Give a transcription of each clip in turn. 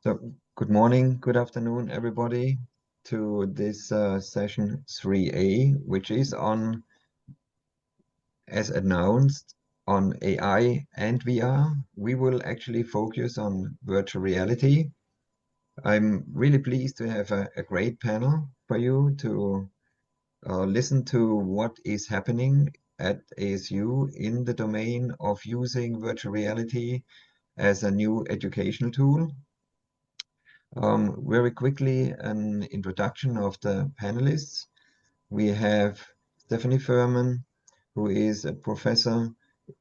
So, good morning, good afternoon, everybody, to this session 3A, which is on, as announced, on AI and VR. We will actually focus on virtual reality. I'm really pleased to have a great panel for you to listen to what is happening at ASU in the domain of using virtual reality as a new educational tool. Very quickly, an introduction of the panelists. We have Stephanie FWAAS, who is a professor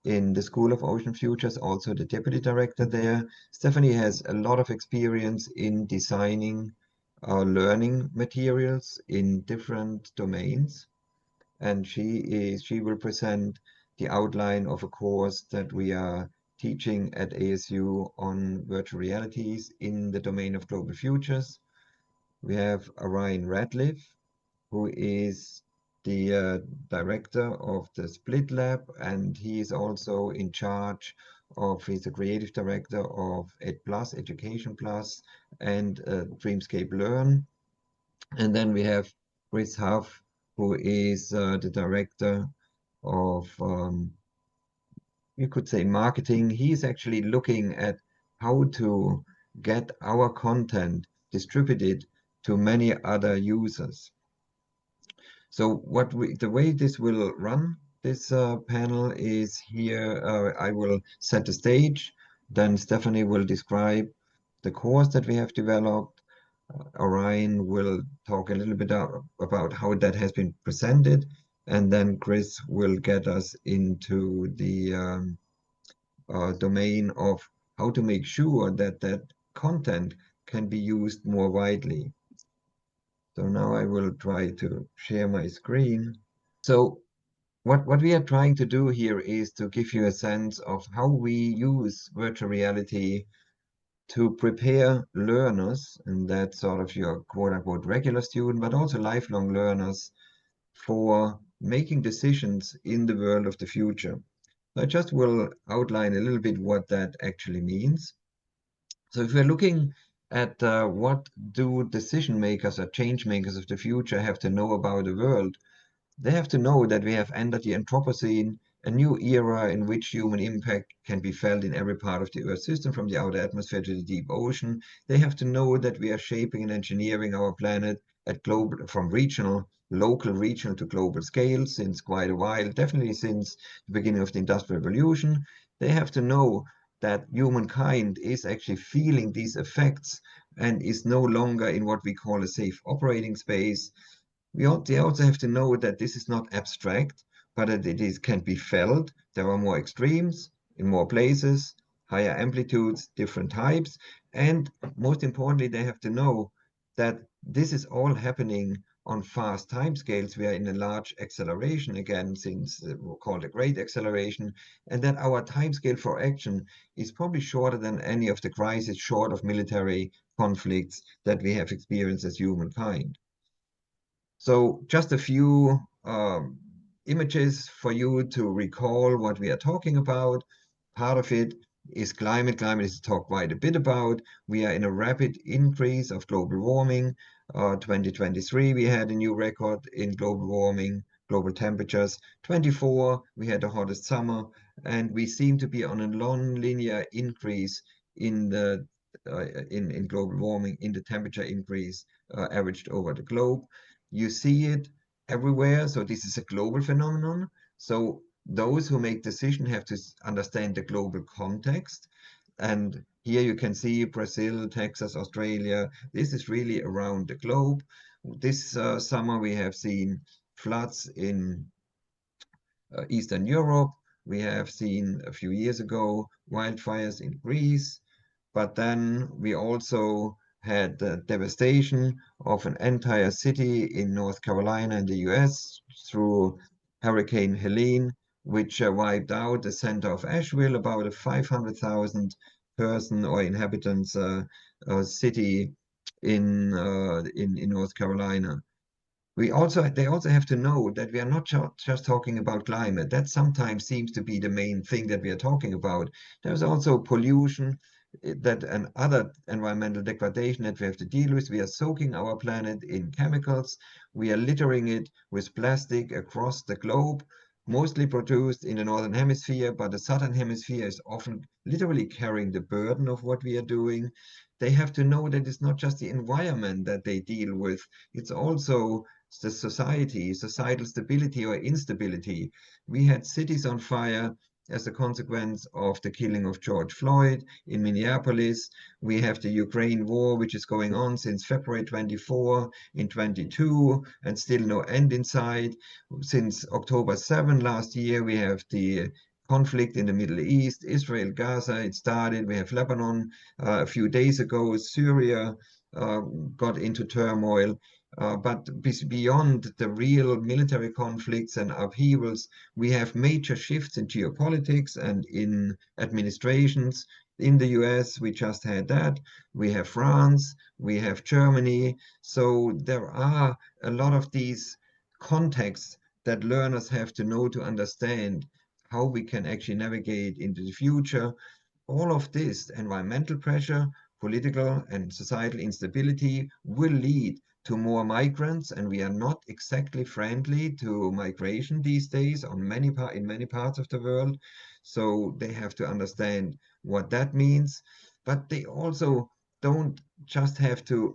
in the School of Ocean Futures, also the deputy director there. Stephanie has a lot of experience in designing learning materials in different domains, and she will present the outline of a course that we are teaching at ASU on virtual realities in the domain of global futures. We have Auryan RATLIFF, who is the director of the Split Lab, and he is also in charge of, he's the creative director of EdPlus, Education Plus, and Dreamscape Learn. And then we have Chris HUFF, who is the director of, you could say, marketing. He's actually looking at how to get our content distributed to many other users. So the way this will run, this panel is here. I will set the stage, then Stephanie will describe the course that we have developed. Auryan will talk a little bit about how that has been presented, and then Chris will get us into the domain of how to make sure that that content can be used more widely. So now I will try to share my screen. So what we are trying to do here is to give you a sense of how we use virtual reality to prepare learners, and that's sort of your quote-unquote regular student, but also lifelong learners, for making decisions in the world of the future. I just will outline a little bit what that actually means. So if we're looking at what do decision makers or change makers of the future have to know about the world, they have to know that we have entered the Anthropocene, a new era in which human impact can be felt in every part of the Earth system, from the outer atmosphere to the deep ocean. They have to know that we are shaping and engineering our planet at global, from local regional to global scale since quite a while, definitely since the beginning of the Industrial Revolution. They have to know that humankind is actually feeling these effects and is no longer in what we call a safe operating space. They also have to know that this is not abstract, but that it can be felt. There are more extremes in more places, higher amplitudes, different types. And most importantly, they have to know that this is all happening on fast timescales. We are in a large acceleration again, since we're called a great acceleration, and that our timescale for action is probably shorter than any of the crises, short of military conflicts that we have experienced as humankind. So just a few images for you to recall what we are talking about. Part of it is climate. Climate is talked quite a bit about. We are in a rapid increase of global warming. 2023, we had a new record in global warming, global temperatures. 24, we had the hottest summer, and we seem to be on a non-linear increase in the in global warming, in the temperature increase averaged over the globe. You see it everywhere, so this is a global phenomenon. So those who make decisions have to understand the global context. And here you can see Brazil, Texas, Australia. This is really around the globe. This summer we have seen floods in Eastern Europe. We have seen a few years ago wildfires in Greece. But then we also had the devastation of an entire city in North Carolina in the US through Hurricane Helene, which wiped out the center of Asheville, about a 500,000 person or inhabitants city in North Carolina. They also have to know that we are not just talking about climate. That sometimes seems to be the main thing that we are talking about. There's also pollution. that and other environmental degradation that we have to deal with. We are soaking our planet in chemicals. We are littering it with plastic across the globe, mostly produced in the northern hemisphere, but the southern hemisphere is often literally carrying the burden of what we are doing. They have to know that it's not just the environment that they deal with, it's also the societal stability or instability. We had cities on fire as a consequence of the killing of George Floyd in Minneapolis. We have the Ukraine war, which is going on since February 24 in 22, and still no end in sight. Since October 7 last year, we have the conflict in the Middle East, Israel, Gaza, it started. We have Lebanon a few days ago, Syria got into turmoil. But beyond the real military conflicts and upheavals, we have major shifts in geopolitics and in administrations. In the US, we just had that. We have France, we have Germany. So there are a lot of these contexts that learners have to know to understand how we can actually navigate into the future. All of this environmental pressure, political and societal instability will lead to more migrants, and we are not exactly friendly to migration these days in many parts of the world. So they have to understand what that means. But they also don't just have to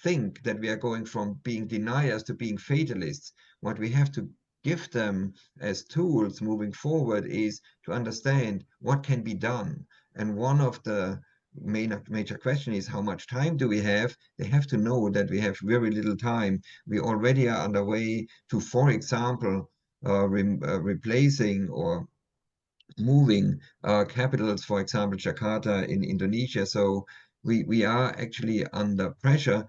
think that we are going from being deniers to being fatalists. What we have to give them as tools moving forward is to understand what can be done. And one of the major question is, how much time do we have? They have to know that we have very little time. We already are underway to, for example, replacing or moving capitals, for example, Jakarta in Indonesia. So we are actually under pressure.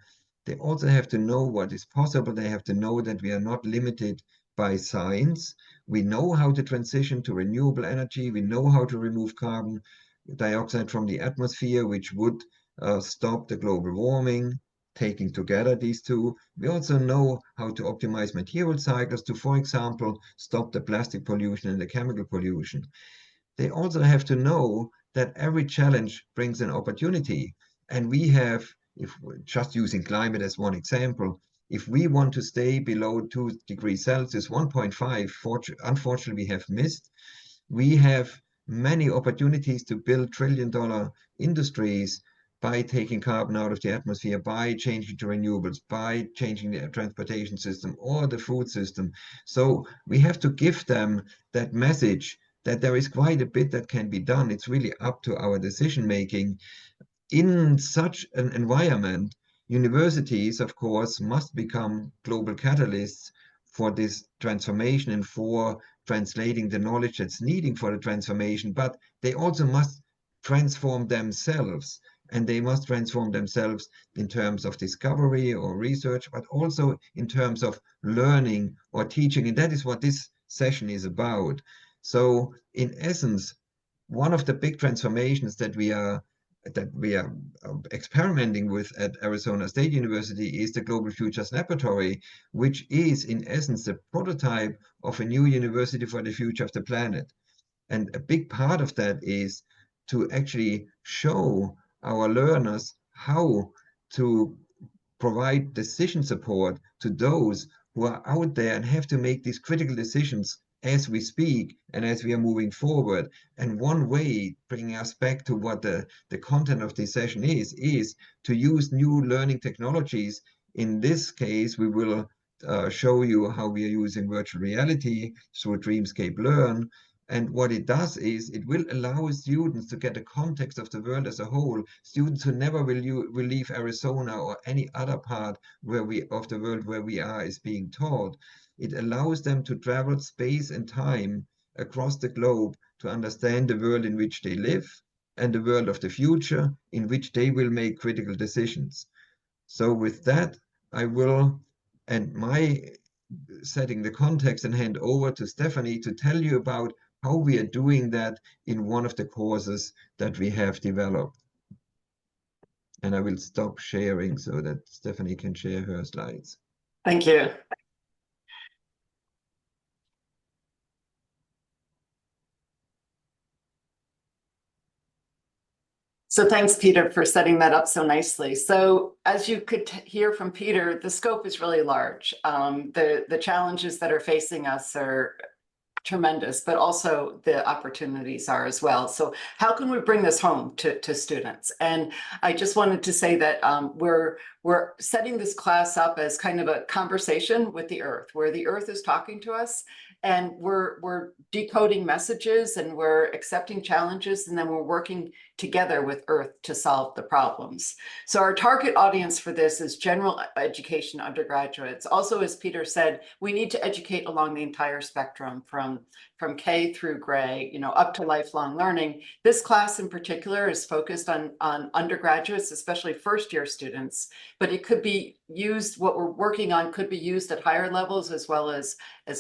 They also have to know what is possible. They have to know that we are not limited by science. We know how to transition to renewable energy. We know how to remove carbon dioxide from the atmosphere, which would stop the global warming. Taking together these two, we also know how to optimize material cycles to, for example, stop the plastic pollution and the chemical pollution. They also have to know that every challenge brings an opportunity. And we have, if we're just using climate as one example, if we want to stay below 2 degrees Celsius, 1.5, unfortunately, we have missed. We have many opportunities to build trillion-dollar industries by taking carbon out of the atmosphere, by changing to renewables, by changing the transportation system or the food system. So we have to give them that message that there is quite a bit that can be done. It's really up to our decision making. In such an environment, universities, of course, must become global catalysts for this transformation and for translating the knowledge that's needed for the transformation, but they also must transform themselves. And they must transform themselves in terms of discovery or research, but also in terms of learning or teaching. And that is what this session is about. So in essence, one of the big transformations that we are experimenting with at Arizona State University is the Global Futures Laboratory, which is in essence the prototype of a new university for the future of the planet. And a big part of that is to actually show our learners how to provide decision support to those who are out there and have to make these critical decisions as we speak and as we are moving forward. And one way, bringing us back to what the content of this session is to use new learning technologies. In this case, we will show you how we are using virtual reality through Dreamscape Learn. And what it does is it will allow students to get a context of the world as a whole. Students who never will leave Arizona or any other part of the world where we are is being taught. It allows them to travel space and time across the globe to understand the world in which they live and the world of the future in which they will make critical decisions. So with that, I will end my setting the context and hand over to Stephanie to tell you about how we are doing that in one of the courses that we have developed. And I will stop sharing so that Stephanie can share her slides. Thank you. So thanks, Peter, for setting that up so nicely. So as you could hear from Peter, the scope is really large. The challenges that are facing us are tremendous, but also the opportunities are as well. So how can we bring this home to students? And I just wanted to say that we're setting this class up as kind of a conversation with the Earth, where the Earth is talking to us, and we're decoding messages, and we're accepting challenges, and then we're working together with Earth to solve the problems. So our target audience for this is general education undergraduates. Also, as Peter said, we need to educate along the entire spectrum from K through Gray, up to lifelong learning. This class in particular is focused on undergraduates, especially first-year students, but it could be used, what we're working on could be used at higher levels as well as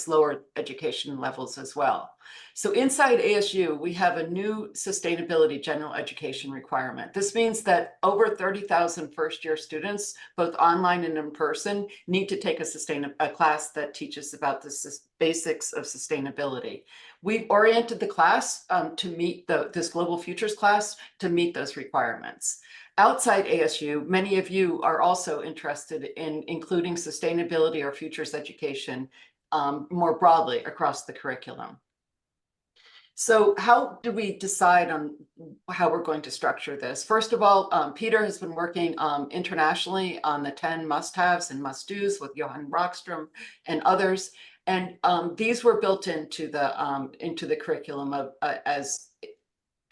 lower education levels as well. So inside ASU, we have a new sustainability general education requirement. This means that over 30,000 first-year students, both online and in person, need to take a class that teaches about the basics of sustainability. We've oriented the class to meet this Global Futures class to meet those requirements. Outside ASU, many of you are also interested in including sustainability or futures education more broadly across the curriculum. So how do we decide on how we're going to structure this? First of all, Peter has been working internationally on the 10 must-haves and must-dos with Johan Rockstrom and others. And these were built into the curriculum as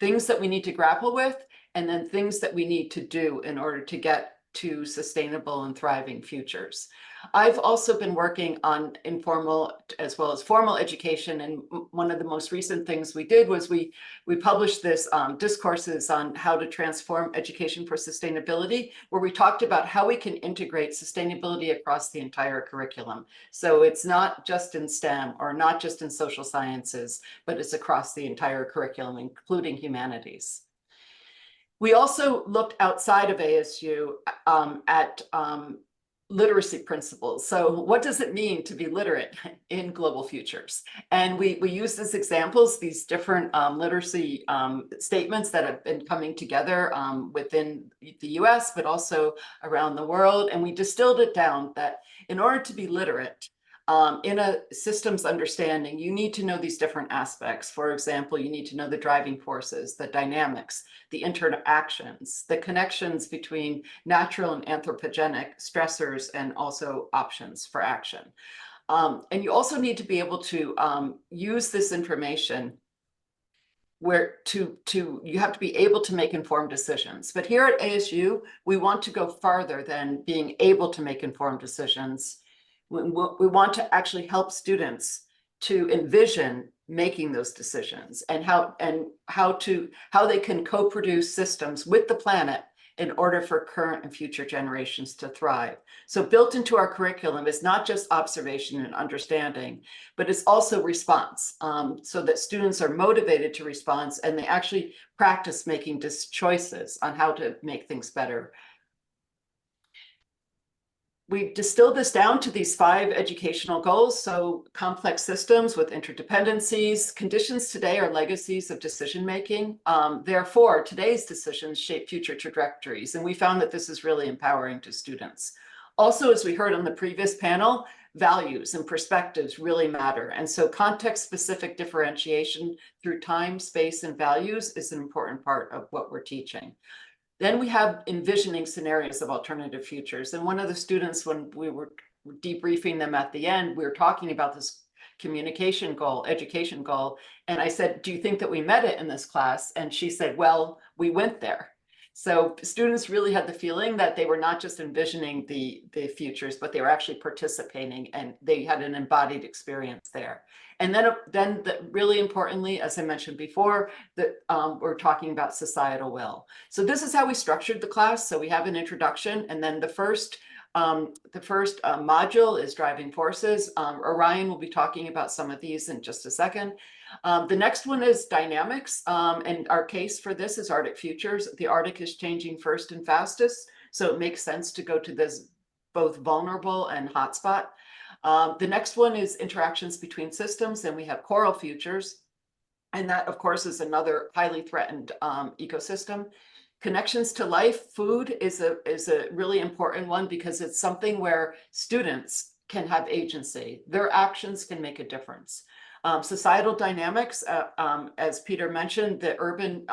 things that we need to grapple with, and then things that we need to do in order to get to sustainable and thriving futures. I've also been working on informal as well as formal education, and one of the most recent things we did was we published this discourses on how to transform education for sustainability, where we talked about how we can integrate sustainability across the entire curriculum. So it's not just in STEM or not just in social sciences, but it's across the entire curriculum, including humanities. We also looked outside of ASU at literacy principles. So what does it mean to be literate in global futures? And we use as examples these different literacy statements that have been coming together within the US, but also around the world. And we distilled it down that in order to be literate, in a systems understanding, you need to know these different aspects. For example, you need to know the driving forces, the dynamics, the interactions, the connections between natural and anthropogenic stressors, and also options for action. And you also need to be able to use this information where you have to be able to make informed decisions. But here at ASU, we want to go farther than being able to make informed decisions. We want to actually help students to envision making those decisions, and how they can co-produce systems with the planet in order for current and future generations to thrive. So built into our curriculum is not just observation and understanding, but it's also response, so that students are motivated to response, and they actually practice making choices on how to make things better. We distilled this down to these 5 educational goals. So complex systems with interdependencies. Conditions today are legacies of decision-making. Therefore, today's decisions shape future trajectories. And we found that this is really empowering to students. Also, as we heard on the previous panel, values and perspectives really matter. And so context-specific differentiation through time, space, and values is an important part of what we're teaching. Then we have envisioning scenarios of alternative futures. And one of the students, when we were debriefing them at the end, we were talking about this communication goal, education goal. And I said, do you think that we met it in this class? And she said, well, we went there. So students really had the feeling that they were not just envisioning the futures, but they were actually participating, and they had an embodied experience there. And then really importantly, as I mentioned before, that we're talking about societal will. So this is how we structured the class. So we have an introduction, and then the first module is driving forces. Auryan will be talking about some of these in just a second. The next one is dynamics, and our case for this is Arctic futures. The Arctic is changing first and fastest, so it makes sense to go to this both vulnerable and hotspot. The next one is interactions between systems, and we have coral futures, and that of course is another highly threatened ecosystem. Connections to life, food is a really important one because it's something where students can have agency. Their actions can make a difference. Societal dynamics, as Peter mentioned, the urban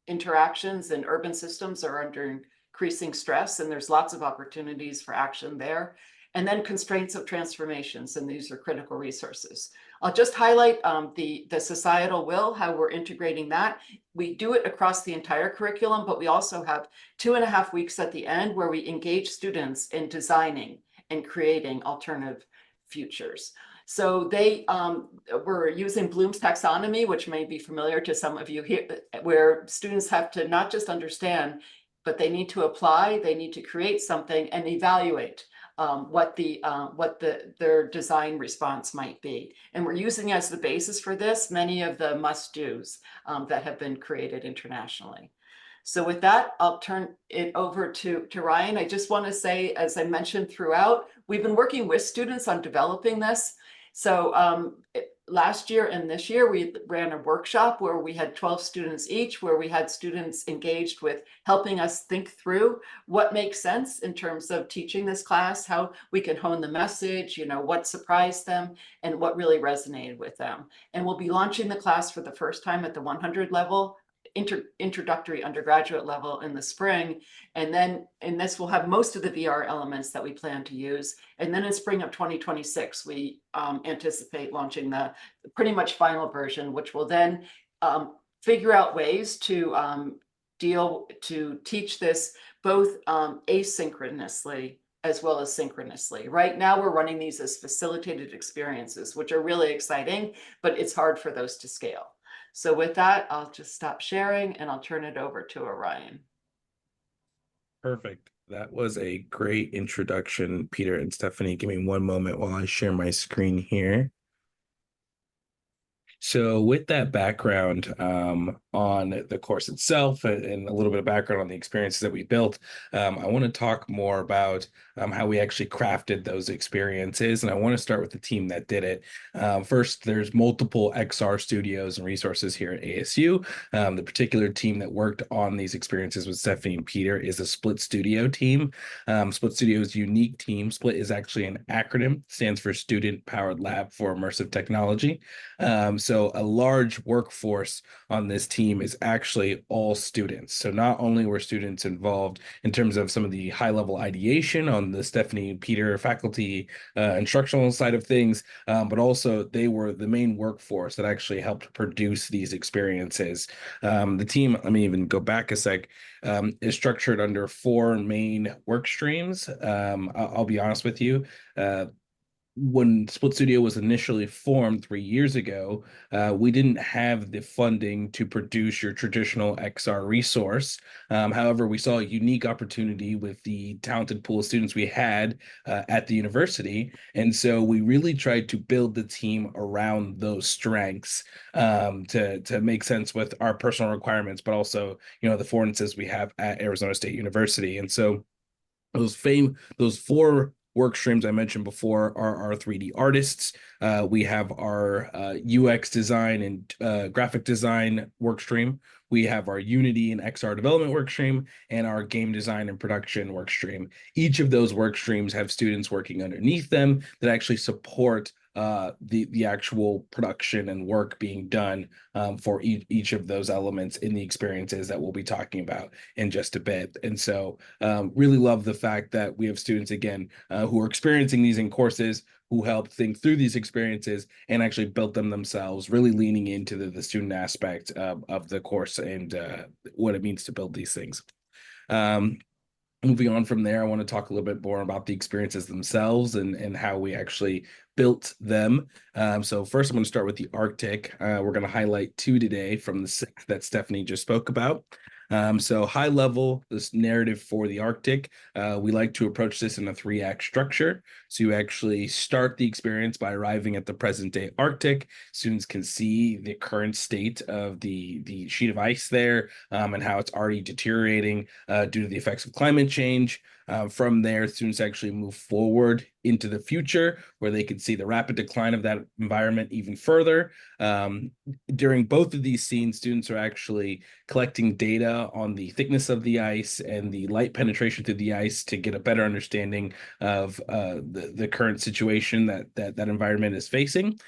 interactions and urban systems are under increasing stress, and there's lots of opportunities for action there. And then constraints of transformations, and these are critical resources. I'll just highlight the societal will, how we're integrating that. We do it across the entire curriculum, but we also have 2.5 weeks at the end where we engage students in designing and creating alternative futures. So they were using Bloom's taxonomy, which may be familiar to some of you here, where students have to not just understand, but they need to apply, they need to create something and evaluate what their design response might be. And we're using as the basis for this many of the must-dos that have been created internationally. So with that, I'll turn it over to Ryan. I just want to say, as I mentioned throughout, we've been working with students on developing this. So last year and this year, we ran a workshop where we had 12 students each, where we had students engaged with helping us think through what makes sense in terms of teaching this class, how we can hone the message, you know, what surprised them and what really resonated with them. And we'll be launching the class for the first time at the 100 level, introductory undergraduate level in the spring. And then in this, we'll have most of the VR elements that we plan to use. And then in spring of 2026, we anticipate launching the pretty much final version, which will then figure out ways to teach this both asynchronously as well as synchronously. Right now, we're running these as facilitated experiences, which are really exciting, but it's hard for those to scale. So with that, I'll just stop sharing and I'll turn it over to Auryan. Perfect. That was a great introduction, Peter and Stephanie. Give me one moment while I share my screen here. So with that background on the course itself and a little bit of background on the experiences that we built, I want to talk more about how we actually crafted those experiences. And I want to start with the team that did it. First, there's multiple XR studios and resources here at ASU. The particular team that worked on these experiences with Stephanie and Peter is a Split Studio team. Split Studio's unique team. Split is actually an acronym, stands for Student Powered Lab for Immersive Technology. So a large workforce on this team is actually all students. So not only were students involved in terms of some of the high-level ideation on the Stephanie and Peter faculty instructional side of things, but also they were the main workforce that actually helped produce these experiences. The team, let me even go back a sec, is structured under 4 main work streams. I'll be honest with you. When Split Studio was initially formed 3 years ago, we didn't have the funding to produce your traditional XR resource. However, we saw a unique opportunity with the talented pool of students we had at the university. And so we really tried to build the team around those strengths to make sense with our personal requirements, but also, you know, the affordances we have at Arizona State University. And so those 4 work streams I mentioned before are our 3D artists. We have our UX design and graphic design work stream. We have our Unity and XR development work stream and our game design and production work stream. Each of those work streams have students working underneath them that actually support the actual production and work being done for each of those elements in the experiences that we'll be talking about in just a bit. And so really love the fact that we have students, again, who are experiencing these in courses, who helped think through these experiences and actually built them themselves, really leaning into the student aspect of the course and what it means to build these things. Moving on from there, I want to talk a little bit more about the experiences themselves and how we actually built them. So first, I'm going to start with the Arctic. We're going to highlight 2 today from the 6 that Stephanie just spoke about. So high level, this narrative for the Arctic, we like to approach this in a 3-act structure. So you actually start the experience by arriving at the present day Arctic. Students can see the current state of the sheet of ice there and how it's already deteriorating due to the effects of climate change. From there, students actually move forward into the future where they can see the rapid decline of that environment even further. During both of these scenes, students are actually collecting data data on the thickness of the ice and the light penetration through the ice to get a better understanding of the current situation that environment is facing.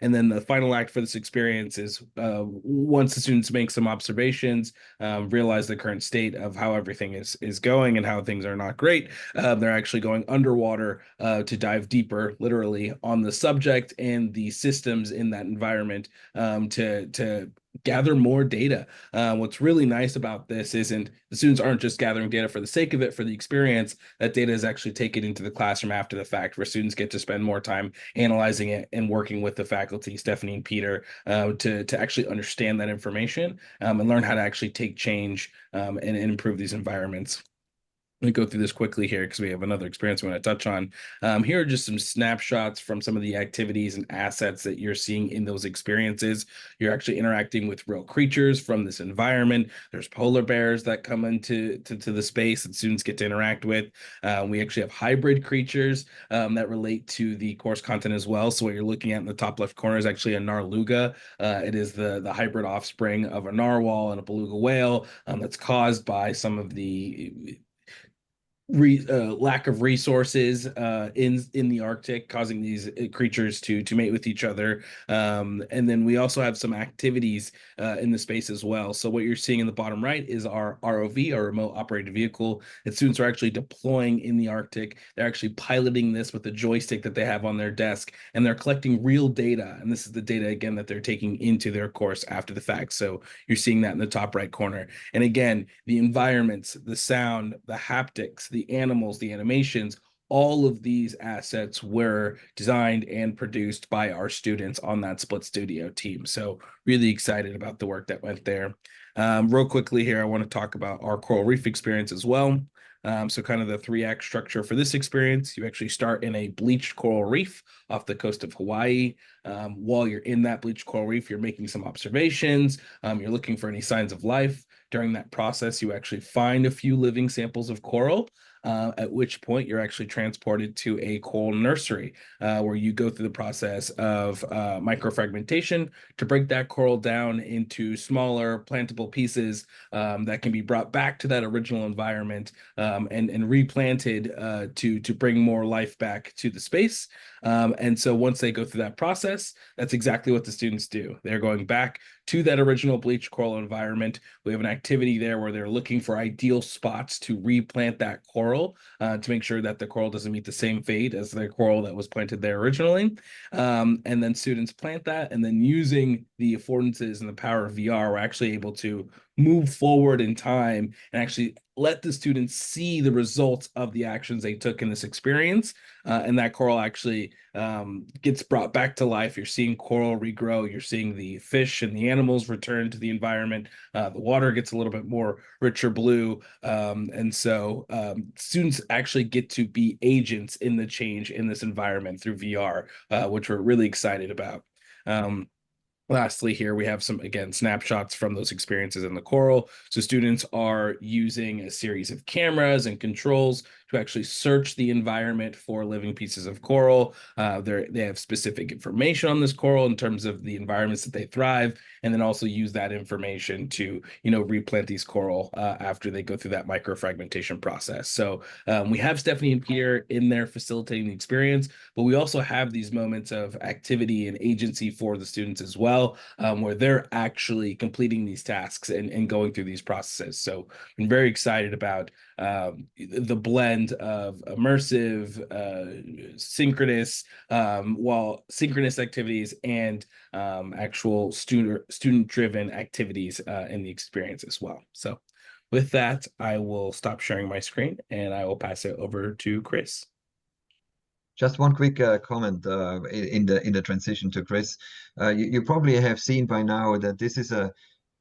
And then the final act for this experience is once the students make some observations, realize the current state of how everything is going and how things are not great, they're actually going underwater to dive deeper, literally, on the subject and the systems in that environment to gather more data. What's really nice about this isn't the students aren't just gathering data for the sake of it, for the experience. That data is actually taken into the classroom after the fact, where students get to spend more time analyzing it and working with the faculty, Stephanie and Peter, to actually understand that information and learn how to actually take change and improve these environments. Let me go through this quickly here because we have another experience we want to touch on. Here are just some snapshots from some of the activities and assets that you're seeing in those experiences. You're actually interacting with real creatures from this environment. There's polar bears that come into the space that students get to interact with. We actually have hybrid creatures that relate to the course content as well. So what you're looking at in the top left corner is actually a narluga. It is the hybrid offspring of a narwhal and a beluga whale that's caused by some of the lack of resources in the Arctic, causing these creatures to mate with each other. And then we also have some activities in the space as well. So what you're seeing in the bottom right is our ROV, our remote operated vehicle, that students are actually deploying in the Arctic. They're actually piloting this with a joystick that they have on their desk, and they're collecting real data. And this is the data, again, that they're taking into their course after the fact. So you're seeing that in the top right corner. And again, the environments, the sound, the haptics, the animals, the animations, all of these assets were designed and produced by our students on that Split Studio team. So really excited about the work that went there. Real quickly here, I want to talk about our coral reef experience as well. So kind of the 3-act structure for this experience, you actually start in a bleached coral reef off the coast of Hawaii. While you're in that bleached coral reef, you're making some observations. You're looking for any signs of life. During that process, you actually find a few living samples of coral, at which point you're actually transported to a coral nursery where you go through the process of microfragmentation to break that coral down into smaller plantable pieces that can be brought back to that original environment and replanted to bring more life back to the space. And so once they go through that process, that's exactly what the students do. They're going back to that original bleached coral environment. We have an activity there where they're looking for ideal spots to replant that coral to make sure that the coral doesn't meet the same fate as the coral that was planted there originally. And then students plant that, and then using the affordances and the power of VR, we're actually able to move forward in time and actually let the students see the results of the actions they took in this experience. And that coral actually gets brought back to life. You're seeing coral regrow. You're seeing the fish and the animals return to the environment. The water gets a little bit more richer blue. And so students actually get to be agents in the change in this environment through VR, which we're really excited about. Lastly, here we have some, again, snapshots from those experiences in the coral. So students are using a series of cameras and controls to actually search the environment for living pieces of coral. They have specific information on this coral in terms of the environments that they thrive, and then also use that information to, replant these coral after they go through that microfragmentation process. So we have Stephanie and Peter in there facilitating the experience, but we also have these moments of activity and agency for the students as well, where they're actually completing these tasks and going through these processes. So I'm very excited about the blend of immersive, synchronous activities and actual student-driven activities in the experience as well. So with that, I will stop sharing my screen and I will pass it over to Chris. Just one quick comment in the transition to Chris. You probably have seen by now that this is a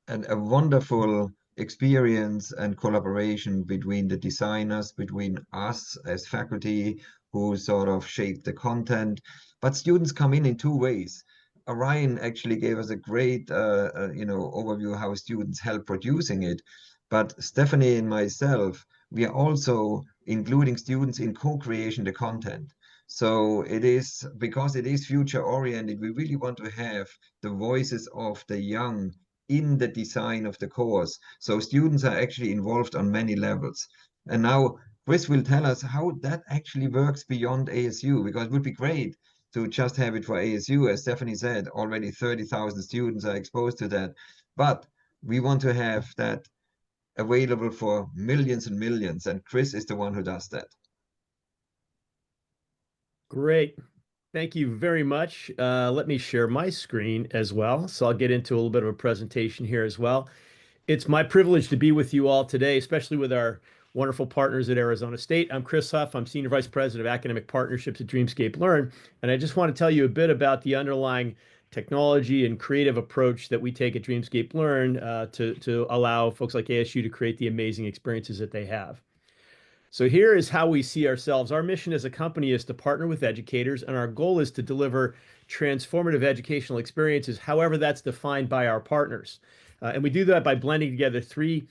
wonderful experience and collaboration between the designers, between us as faculty who sort of shape the content, but students come in 2 ways. Auryan actually gave us a great overview how students help producing it, but Stephanie and myself, we are also including students in co-creation the content. So it is, because it is future oriented, we really want to have the voices of the young in the design of the course. So students are actually involved on many levels. And now Chris will tell us how that actually works beyond ASU, because it would be great to just have it for ASU. As Stephanie said, already 30,000 students are exposed to that. But we want to have that available for millions and millions, and Chris is the one who does that. Great. Thank you very much. Let me share my screen as well. So I'll get into a little bit of a presentation here as well. It's my privilege to be with you all today, especially with our wonderful partners at Arizona State. I'm Chris Huff. I'm Senior Vice President of Academic Partnerships at Dreamscape Learn. And I just want to tell you a bit about the underlying technology and creative approach that we take at Dreamscape Learn to allow folks like ASU to create the amazing experiences that they have. So here is how we see ourselves. Our mission as a company is to partner with educators, and our goal is to deliver transformative educational experiences, however that's defined by our partners. And we do that by blending together three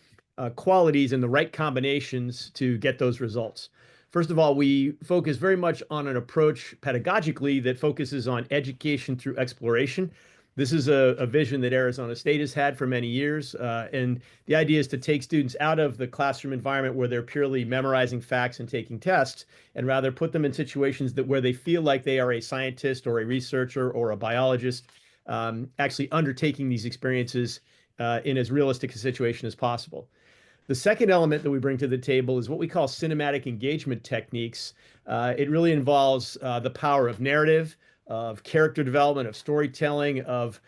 qualities in the right combinations to get those results. First of all, we focus very much on an approach pedagogically that focuses on education through exploration. This is a vision that Arizona State has had for many years. And the idea is to take students out of the classroom environment where they're purely memorizing facts and taking tests, and rather put them in situations where they feel like they are a scientist or a researcher or a biologist, actually undertaking these experiences in as realistic a situation as possible. The second element that we bring to the table is what we call cinematic engagement techniques. It really involves the power of narrative, of character development, of storytelling, of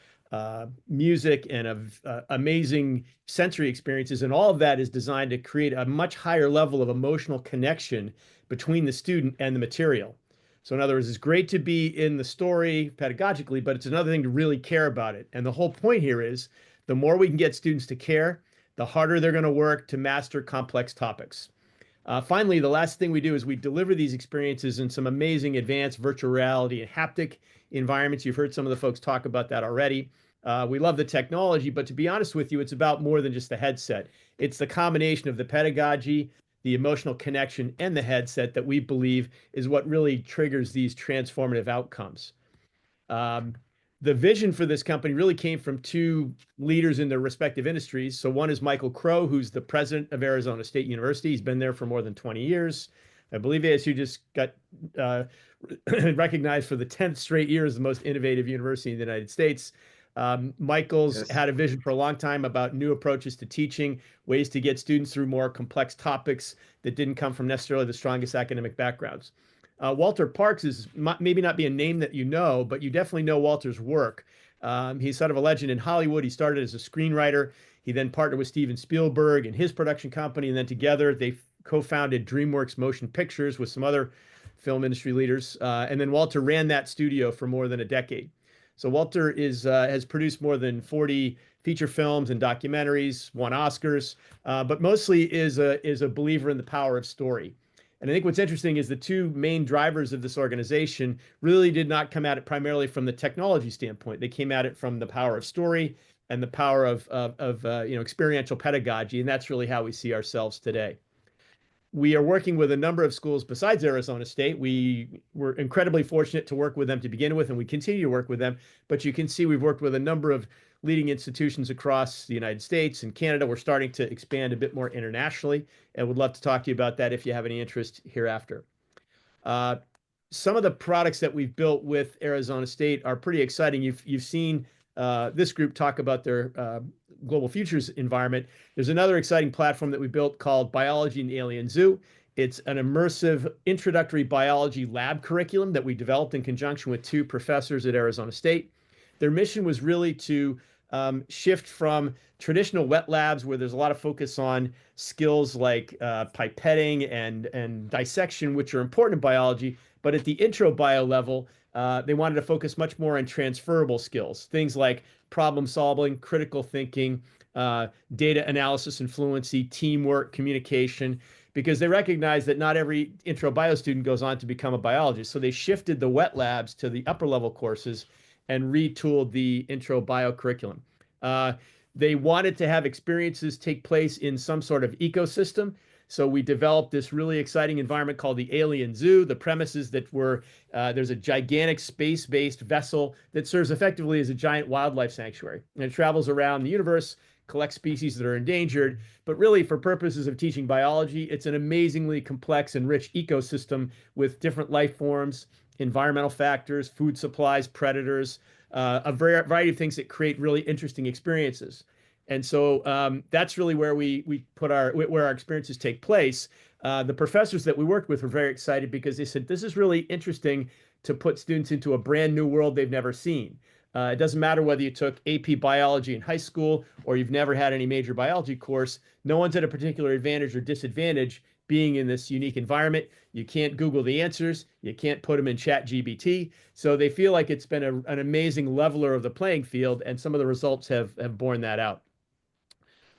music, and of amazing sensory experiences. And all of that is designed to create a much higher level of emotional connection between the student and the material. So in other words, it's great to be in the story pedagogically, but it's another thing to really care about it. And the whole point here is the more we can get students to care, the harder they're going to work to master complex topics. Finally, the last thing we do is we deliver these experiences in some amazing advanced virtual reality and haptic environments. You've heard some of the folks talk about that already. We love the technology, but to be honest with you, it's about more than just the headset. It's the combination of the pedagogy, the emotional connection, and the headset that we believe is what really triggers these transformative outcomes. The vision for this company really came from two leaders in their respective industries. So one is Michael Crow, who's the president of Arizona State University. He's been there for more than 20 years. I believe ASU just got recognized for the 10th straight year as the most innovative university in the United States. Michael's had a vision for a long time about new approaches to teaching, ways to get students through more complex topics that didn't come from necessarily the strongest academic backgrounds. Walter Parks is maybe not be a name that you know, but you definitely know Walter's work. He's sort of a legend in Hollywood. He started as a screenwriter. He then partnered with Steven Spielberg and his production company, and then together they co-founded DreamWorks Motion Pictures with some other film industry leaders. And then Walter ran that studio for more than a decade. So Walter has produced more than 40 feature films and documentaries, won Oscars, but mostly is a believer in the power of story. And I think what's interesting is the two main drivers of this organization really did not come at it primarily from the technology standpoint. They came at it from the power of story and the power of experiential pedagogy, and that's really how we see ourselves today. We are working with a number of schools besides Arizona State. We were incredibly fortunate to work with them to begin with, and we continue to work with them. But you can see we've worked with a number of leading institutions across the United States and Canada. We're starting to expand a bit more internationally, and would love to talk to you about that if you have any interest hereafter. Some of the products that we've built with Arizona State are pretty exciting. You've seen this group talk about their Global Futures environment. There's another exciting platform that we built called Biology in the Alien Zoo. It's an immersive introductory biology lab curriculum that we developed in conjunction with two professors at Arizona State. Their mission was really to shift from traditional wet labs where there's a lot of focus on skills like pipetting and dissection, which are important in biology, but at the intro bio level, they wanted to focus much more on transferable skills, things like problem solving, critical thinking, data analysis and fluency, teamwork, communication, because they recognize that not every intro bio student goes on to become a biologist. So they shifted the wet labs to the upper level courses and retooled the intro bio curriculum. They wanted to have experiences take place in some sort of ecosystem. So we developed this really exciting environment called the Alien Zoo. The premises that were, there's a gigantic space-based vessel that serves effectively as a giant wildlife sanctuary. And it travels around the universe, collects species that are endangered, but really for purposes of teaching biology, it's an amazingly complex and rich ecosystem with different life forms, environmental factors, food supplies, predators, a variety of things that create really interesting experiences. And so that's really where we put where our experiences take place. The professors that we worked with were very excited because they said, this is really interesting to put students into a brand new world they've never seen. It doesn't matter whether you took AP biology in high school or you've never had any major biology course. No one's at a particular advantage or disadvantage being in this unique environment. You can't Google the answers. You can't put them in ChatGPT. So they feel like it's been an amazing leveler of the playing field, and some of the results have borne that out.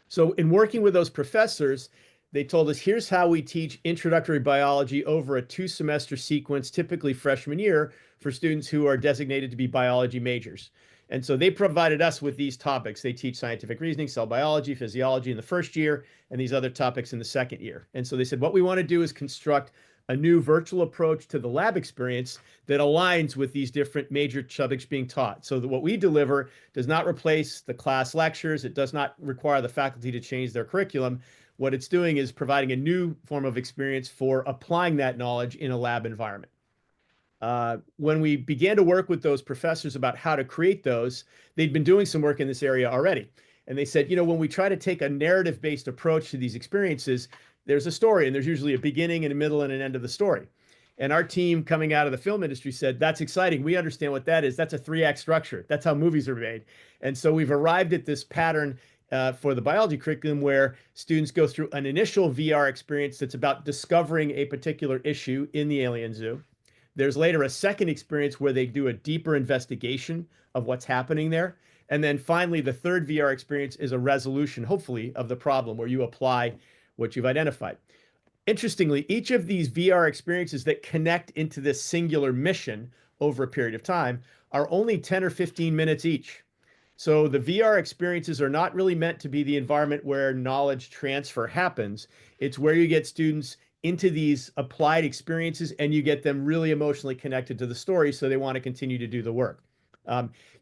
So in working with those professors, they told us, here's how we teach introductory biology over a 2-semester sequence, typically freshman year, for students who are designated to be biology majors. And so they provided us with these topics. They teach scientific reasoning, cell biology, physiology in the first year, and these other topics in the second year. And so they said, what we want to do is construct a new virtual approach to the lab experience that aligns with these different major subjects being taught. So that what we deliver does not replace the class lectures. It does not require the faculty to change their curriculum. What it's doing is providing a new form of experience for applying that knowledge in a lab environment. When we began to work with those professors about how to create those, they'd been doing some work in this area already. And they said, you know, when we try to take a narrative-based approach to these experiences, there's a story, and there's usually a beginning and a middle and an end of the story. And our team coming out of the film industry said, that's exciting. We understand what that is. That's a 3-act structure. That's how movies are made. And so we've arrived at this pattern for the biology curriculum where students go through an initial VR experience that's about discovering a particular issue in the Alien Zoo. There's later a second experience where they do a deeper investigation of what's happening there. And then finally, the third VR experience is a resolution, hopefully, of the problem where you apply what you've identified. Interestingly, each of these VR experiences that connect into this singular mission over a period of time are only 10 or 15 minutes each. So the VR experiences are not really meant to be the environment where knowledge transfer happens. It's where you get students into these applied experiences and you get them really emotionally connected to the story, so they want to continue to do the work.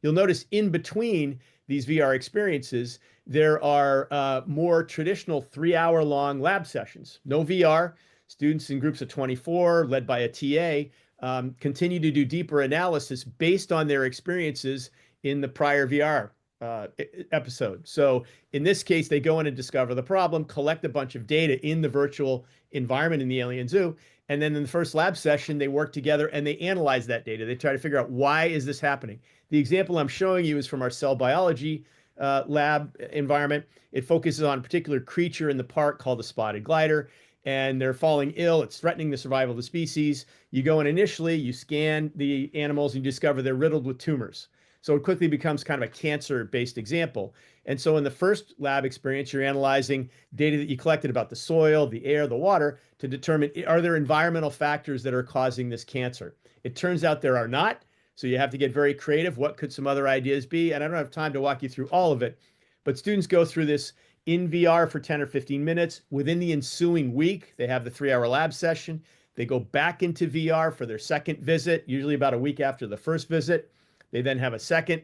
You'll notice in between these VR experiences, there are more traditional 3-hour-long lab sessions. No VR. Students in groups of 24, led by a TA, continue to do deeper analysis based on their experiences in the prior VR episode. So in this case, they go in and discover the problem, collect a bunch of data in the virtual environment in the Alien Zoo, and then in the first lab session, they work together and they analyze that data. They try to figure out, why is this happening? The example I'm showing you is from our cell biology lab environment. It focuses on a particular creature in the park called the spotted glider, and they're falling ill. It's threatening the survival of the species. You go in initially, you scan the animals, and you discover they're riddled with tumors. So it quickly becomes kind of a cancer-based example. And so in the first lab experience, you're analyzing data that you collected about the soil, the air, the water, to determine, are there environmental factors that are causing this cancer? It turns out there are not. So you have to get very creative. What could some other ideas be? And I don't have time to walk you through all of it, but students go through this in VR for 10 or 15 minutes. Within the ensuing week, they have the 3-hour lab session. They go back into VR for their second visit, usually about a week after the first visit. They then have a second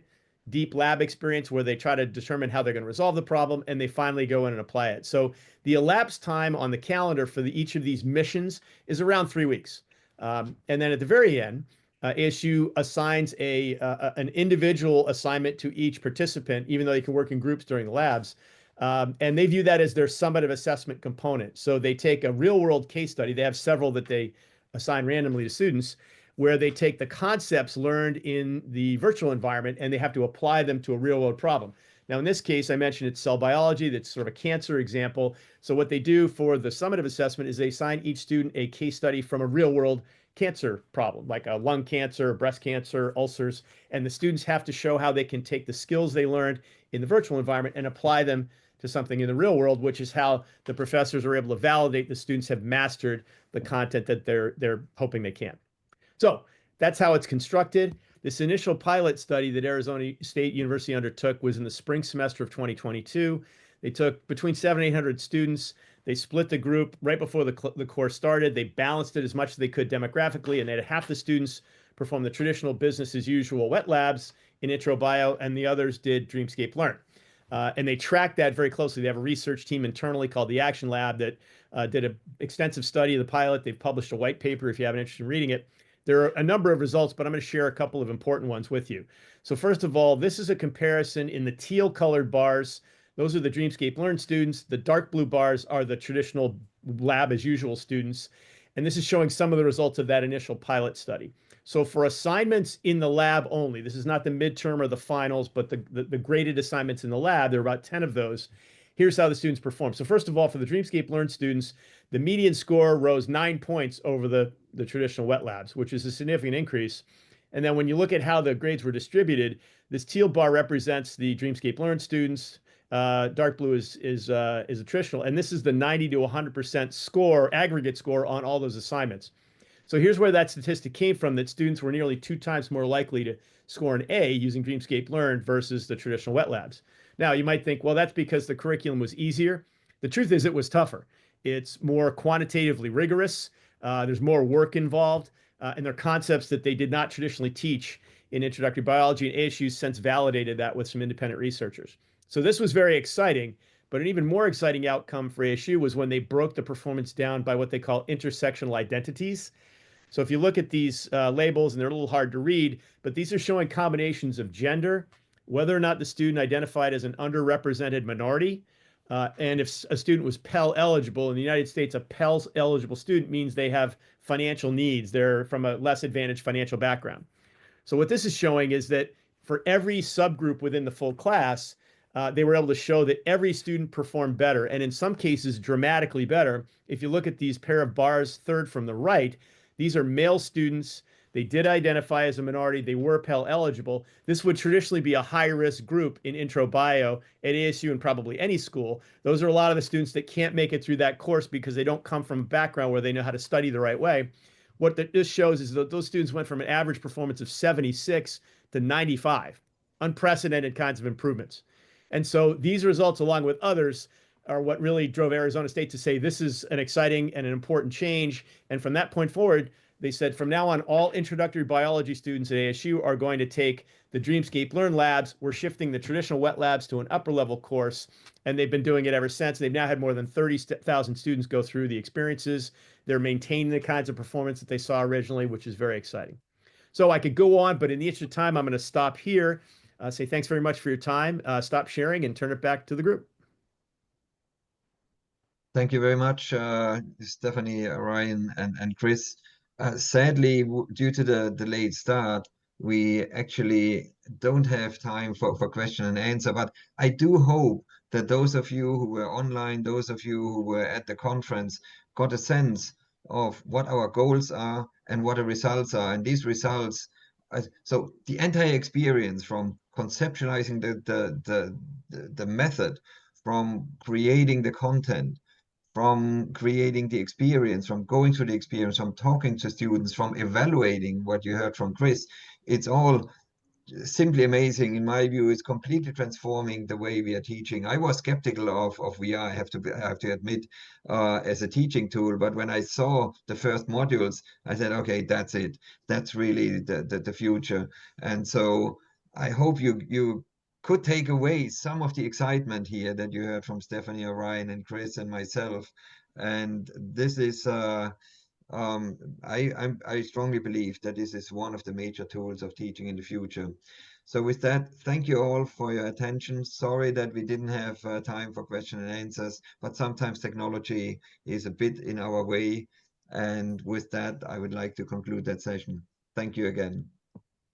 deep lab experience where they try to determine how they're going to resolve the problem, and they finally go in and apply it. So the elapsed time on the calendar for each of these missions is around 3 weeks. And then at the very end, ASU assigns an individual assignment to each participant, even though they can work in groups during the labs. And they view that as their summative assessment component. So they take a real-world case study. They have several that they assign randomly to students, where they take the concepts learned in the virtual environment and they have to apply them to a real-world problem. Now, in this case, I mentioned it's cell biology. That's sort of a cancer example. So what they do for the summative assessment is they assign each student a case study from a real-world cancer problem, like a lung cancer, breast cancer, ulcers, and the students have to show how they can take the skills they learned in the virtual environment and apply them to something in the real world, which is how the professors are able to validate the students have mastered the content that they're hoping they can. So that's how it's constructed. This initial pilot study that Arizona State University undertook was in the spring semester of 2022. They took between 700 and 800 students. They split the group right before the course started. They balanced it as much as they could demographically, and they had half the students perform the traditional business as usual wet labs in intro bio, and the others did Dreamscape Learn. And they tracked that very closely. They have a research team internally called the Action Lab that did an extensive study of the pilot. They've published a white paper if you have an interest in reading it. There are a number of results, but I'm going to share a couple of important ones with you. So first of all, this is a comparison in the teal colored bars. Those are the Dreamscape Learn students. The dark blue bars are the traditional lab as usual students. And this is showing some of the results of that initial pilot study. So for assignments in the lab only, this is not the midterm or the finals, but the graded assignments in the lab, there are about 10 of those. Here's how the students perform. So first of all, for the Dreamscape Learn students, the median score rose 9 points over the traditional wet labs, which is a significant increase. And then when you look at how the grades were distributed, this teal bar represents the Dreamscape Learn students. Dark blue is a traditional, and this is the 90 to 100% score, aggregate score on all those assignments. So here's where that statistic came from, that students were nearly 2 times more likely to score an A using Dreamscape Learn versus the traditional wet labs. Now, you might think, well, that's because the curriculum was easier. The truth is it was tougher. It's more quantitatively rigorous. There's more work involved, and there are concepts that they did not traditionally teach in introductory biology, and ASU's since validated that with some independent researchers. So this was very exciting, but an even more exciting outcome for ASU was when they broke the performance down by what they call intersectional identities. So if you look at these labels, and they're a little hard to read, but these are showing combinations of gender, whether or not the student identified as an underrepresented minority, and if a student was Pell eligible. In the United States, a Pell eligible student means they have financial needs. They're from a less advantaged financial background. So what this is showing is that for every subgroup within the full class, they were able to show that every student performed better, and in some cases dramatically better. If you look at these pair of bars third from the right, these are male students. They did identify as a minority. They were Pell eligible. This would traditionally be a high-risk group in intro bio at ASU and probably any school. Those are a lot of the students that can't make it through that course because they don't come from a background where they know how to study the right way. What this shows is that those students went from an average performance of 76 to 95, unprecedented kinds of improvements. And so these results, along with others, are what really drove Arizona State to say this is an exciting and an important change. And from that point forward, they said from now on, all introductory biology students at ASU are going to take the Dreamscape Learn labs. We're shifting the traditional wet labs to an upper level course, and they've been doing it ever since. They've now had more than 30,000 students go through the experiences. They're maintaining the kinds of performance that they saw originally, which is very exciting. So I could go on, but in the interest of time, I'm going to stop here. Say thanks very much for your time. Stop sharing and turn it back to the group. Thank you very much, Stephanie, Auryan, and Chris. Sadly, due to the late start, we actually don't have time for question and answer, but I do hope that those of you who were online, those of you who were at the conference, got a sense of what our goals are and what the results are. And these results, so the entire experience from conceptualizing the method, from creating the content, from creating the experience, from going through the experience, from talking to students, from evaluating what you heard from Chris, it's all simply amazing. In my view, it's completely transforming the way we are teaching. I was skeptical of VR, I have to admit, as a teaching tool. But when I saw the first modules, I said, okay, that's it. That's really the future. And so I hope you could take away some of the excitement here that you heard from Stephanie, Auryan, and Chris and myself. And this is I strongly believe that this is one of the major tools of teaching in the future. So with that, thank you all for your attention. Sorry that we didn't have time for question and answers, but sometimes technology is a bit in our way. And with that, I would like to conclude that session. Thank you again.